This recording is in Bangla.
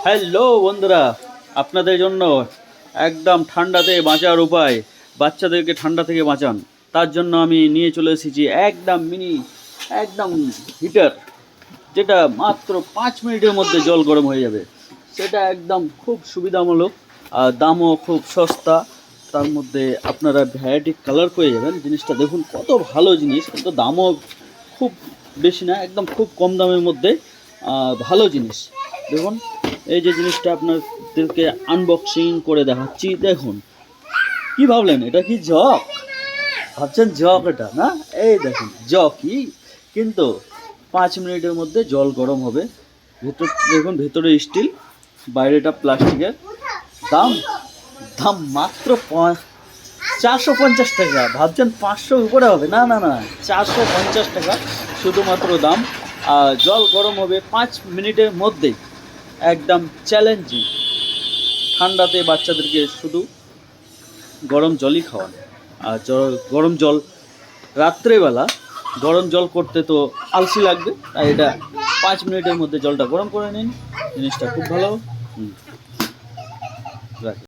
হ্যালো বন্ধুরা, আপনাদের জন্য একদম ঠান্ডাতে বাঁচার উপায়, বাচ্চাদেরকে ঠান্ডা থেকে বাঁচান তার জন্য আমি নিয়ে চলে এসেছি একদম মিনি একদম হিটার, যেটা মাত্র 5 মিনিটের মধ্যে জল গরম হয়ে যাবে। সেটা একদম খুব সুবিধামূলক আর দামও খুব সস্তা। তার মধ্যে আপনারা ভ্যারাইটি কালার পেয়ে যাবেন। জিনিসটা দেখুন কত ভালো জিনিস, কিন্তু দামও খুব বেশি না, একদম খুব কম দামের মধ্যে ভালো জিনিস। দেখুন এই যে জিনিসটা আপনাদেরকে আনবক্সিং করে দেখাচ্ছি। দেখুন, কি ভাবলেন এটা কি জগ? ভাবছেন জগ এটা না? এই দেখুন জগই, কিন্তু 5 মিনিটের মধ্যে জল গরম হবে। ভেতর দেখুন, ভেতরে স্টিল, বাইরেটা প্লাস্টিকের। দাম দাম মাত্র 450 টাকা। ভাবছেন 500 উপরে হবে? না না না, 450 টাকা শুধুমাত্র দাম। আর জল গরম হবে 5 মিনিটের মধ্যেই, একদম চ্যালেঞ্জিং। ঠান্ডাতে বাচ্চাদেরকে শুধু গরম জলই খাওয়ান। আর গরম জল রাত্রেবেলা গরম জল করতে তো আলসি লাগবে, তাই এটা 5 মিনিটের মধ্যে জলটা গরম করে নিন। জিনিসটা খুব ভালো। রাখি।